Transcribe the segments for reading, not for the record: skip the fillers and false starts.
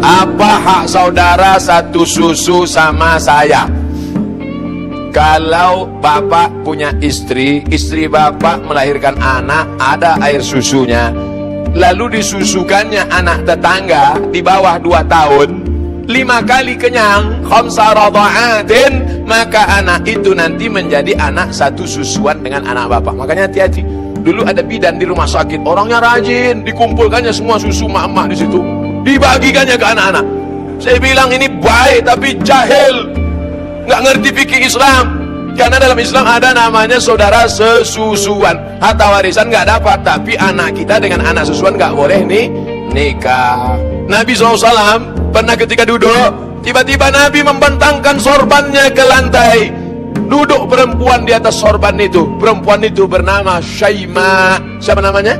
Apa hak saudara satu susu sama saya? Kalau bapak punya istri, istri bapak melahirkan anak, ada air susunya, lalu disusukannya anak tetangga di bawah 2 tahun, 5 kali kenyang, khamsa radha'atin, maka anak itu nanti menjadi anak satu susuan dengan anak bapak. Makanya hati-hati. Dulu ada bidan di rumah sakit, orangnya rajin, dikumpulkannya semua susu mak-mak di situ, dibagikannya ke anak-anak. Saya bilang ini baik tapi jahil, nggak ngerti fikih Islam. Karena dalam Islam ada namanya saudara sesusuan. Harta warisan nggak dapat, tapi anak kita dengan anak susuan nggak boleh nih nikah. Nabi SAW pernah ketika duduk, tiba-tiba Nabi membentangkan sorbannya ke lantai. Duduk perempuan di atas sorban itu. Perempuan itu bernama Syaima. Siapa namanya?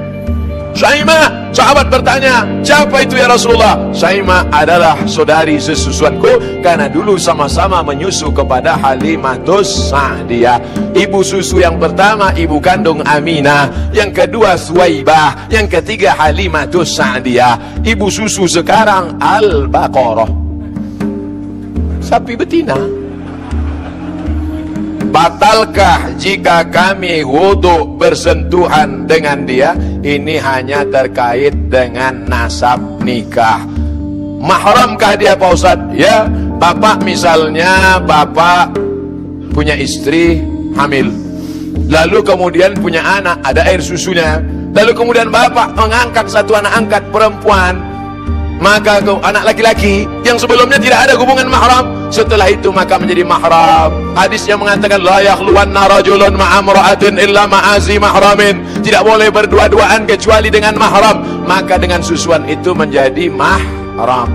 Syaima. Sahabat bertanya, siapa itu ya Rasulullah? Syaima adalah saudari sesusuanku, karena dulu sama-sama menyusu kepada Halimatus Sa'diyah. Ibu susu yang pertama ibu kandung Aminah, yang kedua Suwaibah, yang ketiga Halimatus Sa'diyah. Ibu susu sekarang Al-Baqarah, sapi betina. Batalkah jika kami wudhu bersentuhan dengan dia? Ini hanya terkait dengan nasab nikah. Mahramkah dia Pak Ustadz? Ya, bapak misalnya bapak punya istri hamil, lalu kemudian punya anak, ada air susunya, lalu kemudian bapak mengangkat satu anak angkat perempuan, maka anak laki-laki yang sebelumnya tidak ada hubungan mahram, setelah itu maka menjadi mahram. Hadis yang mengatakan la yakhluwanna rajulun ma'amra'atin illa ma'azi mahramin, tidak boleh berdua-duaan kecuali dengan mahram. Maka dengan susuan itu menjadi mahram.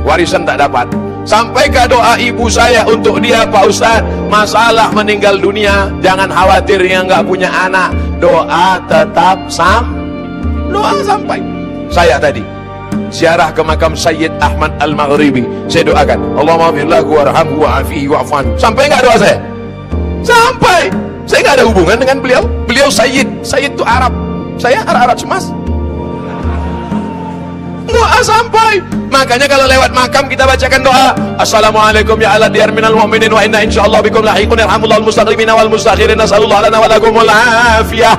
Warisan tak dapat. Sampaikan doa ibu saya untuk dia Pak Ustadz, masalah meninggal dunia, jangan khawatir yang nggak punya anak, doa tetap doa sampai. Saya tadi ziarah ke makam Sayyid Ahmad Al-Maghribi, saya doakan Allahumma firlahu warhamhu wa'afihi wa'afan. Sampai nggak doa saya? Sampai. Saya nggak ada hubungan dengan beliau. Beliau Sayyid itu Arab, saya Arab Semas. Doa sampai. Makanya kalau lewat makam kita bacakan doa, assalamualaikum ya ala diyar minal mu'minin wa inna insyaallah bikum lahiqun yarhamullahu al-mustaqimina wal mustakhirin nasallallahu lana wa lakumul afiyah.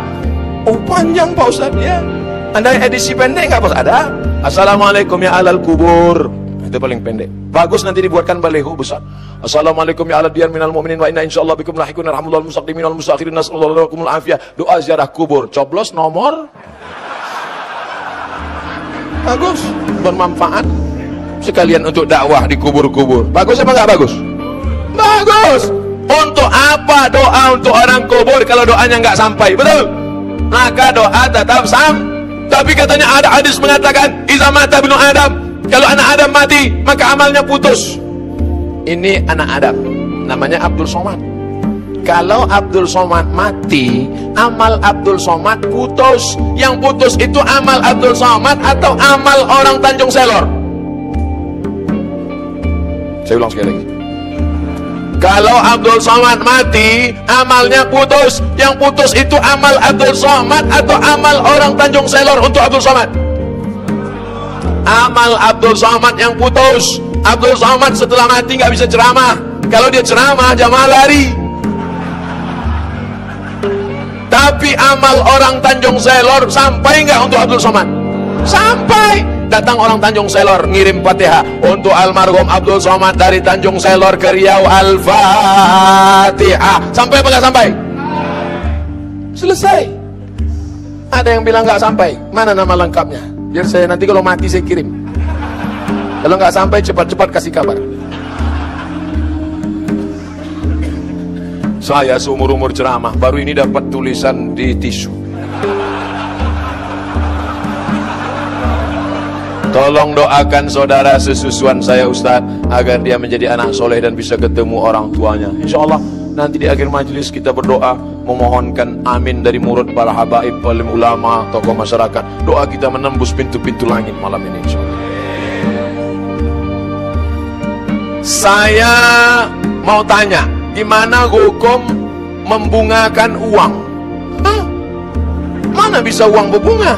Oh panjang Pak Ustaz ya. Anda edisi pendek nggak Bos? Ada. Assalamualaikum ya alal kubur. Itu paling pendek. Bagus nanti dibuatkan baleho besar. Assalamualaikum ya alal diyar minal mu'minin wa inna insyaallah bikum lahiqun yarhamullahu al-mustaqimina wal mustakhirin nasallallahu lakumul afiyah. Doa ziarah kubur. Coblos nomor. Bagus, bermanfaat. Sekalian untuk dakwah di kubur-kubur. Bagus apa nggak bagus? Bagus. Untuk apa doa untuk orang kubur kalau doanya nggak sampai? Betul? Maka doa tetap Tapi katanya ada hadis mengatakan iza mata ibnu Adam, kalau anak Adam mati maka amalnya putus. Ini anak Adam namanya Abdul Somad. Kalau Abdul Somad mati, amal Abdul Somad putus. Yang putus itu amal Abdul Somad atau amal orang Tanjung Selor? Saya ulang sekali lagi. Kalau Abdul Somad mati, amalnya putus. Yang putus itu amal Abdul Somad atau amal orang Tanjung Selor untuk Abdul Somad? Amal Abdul Somad yang putus. Abdul Somad setelah mati nggak bisa ceramah. Kalau dia ceramah, jamaah lari. Tapi amal orang Tanjung Selor sampai nggak untuk Abdul Somad? Sampai. Datang orang Tanjung Selor ngirim Fatihah untuk almarhum Abdul Somad dari Tanjung Selor ke Riau, Al-Fatihah. Sampai apa nggak sampai? Selesai. Ada yang bilang nggak sampai. Mana nama lengkapnya? Biar saya nanti kalau mati saya kirim. Kalau nggak sampai cepat-cepat kasih kabar. Saya seumur-umur ceramah baru ini dapat tulisan di tisu. Tolong doakan saudara sesusuan saya Ustadz agar dia menjadi anak soleh dan bisa ketemu orang tuanya. Insya Allah nanti di akhir majelis kita berdoa memohonkan amin dari murid para habaib, alim ulama, tokoh masyarakat. Doa kita menembus pintu-pintu langit malam ini insya Allah. Saya mau tanya, gimana hukum membungakan uang? Hah? Mana bisa uang berbunga?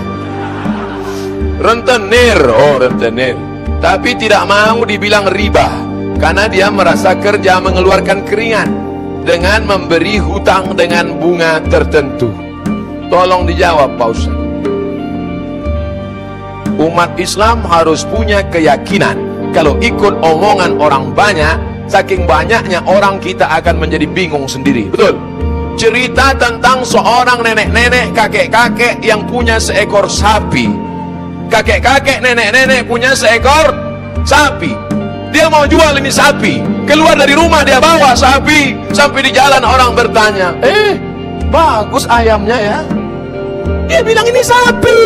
rentenir, oh rentenir, tapi tidak mau dibilang riba karena dia merasa kerja mengeluarkan keringat dengan memberi hutang dengan bunga tertentu. Tolong dijawab Pak Ustaz. Umat Islam harus punya keyakinan kalau ikut omongan orang banyak, saking banyaknya orang kita akan menjadi bingung sendiri. Betul? Cerita tentang seorang nenek-nenek, kakek-kakek yang punya seekor sapi. Kakek-kakek, nenek-nenek punya seekor sapi. Dia mau jual ini sapi. Keluar dari rumah dia bawa sapi. Sampai di jalan orang bertanya, bagus ayamnya ya. Dia bilang ini sapi.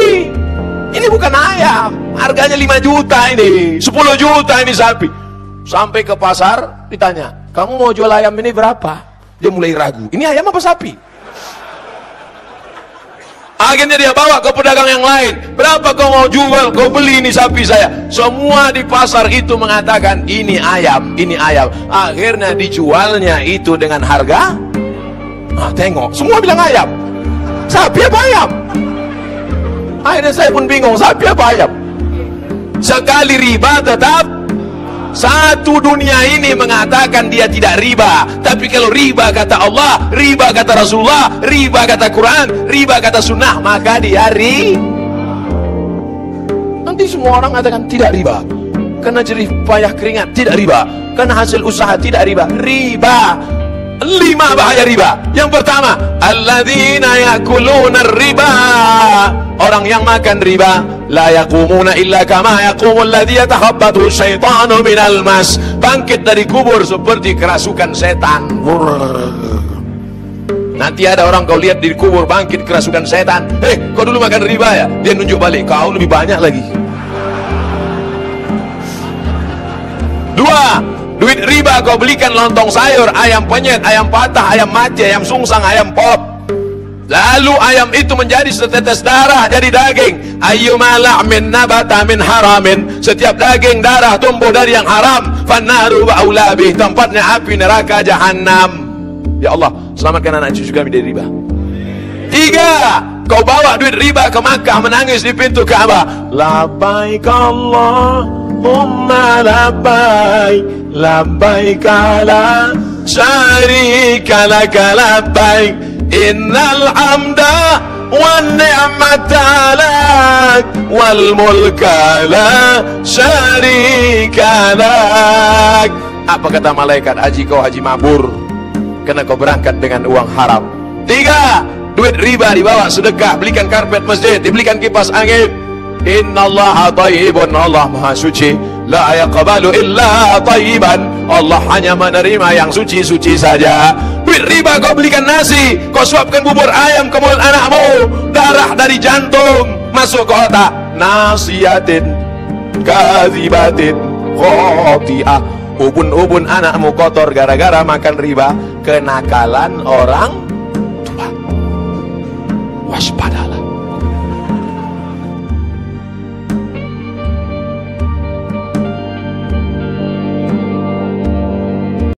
Ini bukan ayam. Harganya 5 juta ini, 10 juta ini sapi. Sampai ke pasar ditanya, kamu mau jual ayam ini berapa? Dia mulai ragu, ini ayam apa sapi? Akhirnya dia bawa ke pedagang yang lain. Berapa kau mau jual? Kau beli ini sapi saya. Semua di pasar itu mengatakan ini ayam, ini ayam. Akhirnya dijualnya itu dengan harga, tengok, semua bilang ayam. Sapi apa ayam? Akhirnya saya pun bingung, sapi apa ayam? Sekali riba tetap satu. Dunia ini mengatakan dia tidak riba, tapi kalau riba kata Allah, riba kata Rasulullah, riba kata Quran, riba kata sunnah, maka dia nanti semua orang katakan tidak riba karena jerih payah keringat, tidak riba karena hasil usaha, tidak riba. Riba 5 bahaya riba. Yang pertama, alladzina yakuluna riba, orang yang makan riba, la yaqumuna illa kama yaqumul ladzi yatakhabbathu syaitanu minal mas, bangkit dari kubur seperti kerasukan setan. Nanti ada orang kau lihat di kubur bangkit kerasukan setan, kau dulu makan riba ya? Dia nunjuk balik, kau lebih banyak lagi. 2, duit riba kau belikan lontong sayur, ayam penyet, ayam patah, ayam mati, ayam sungsang, ayam pop. Lalu ayam itu menjadi setetes darah, jadi daging. Ayyuma la'min nabata min haramin, setiap daging darah tumbuh dari yang haram, fannaru ba'ula bih, tempatnya api neraka jahanam. Ya Allah, selamatkan anak cucu kami dari riba. 3, kau bawa duit riba ke Makkah, menangis di pintu Ka'bah, labbaik Allahumma labbaik, labbaik la syarika laka labbaik, innal hamda wan ni'mata lak wal mulka la syarika lak. Apa kata malaikat? Haji, kau haji mabur karena kau berangkat dengan uang haram. 3, duit riba dibawa sedekah, belikan karpet masjid, dibelikan kipas angin. Innallaha thayyibun, Allah maha suci, la yaqbalu illa thayyiban, Allah hanya menerima yang suci-suci saja. Duit riba kau belikan nasi, kau suapkan bubur ayam ke mulut anakmu, darah dari jantung masuk ke otak. Nasiyatin kadzibatin khoti'ah, ubun-ubun anakmu kotor gara-gara makan riba. Kenakalan orang tua. Waspada.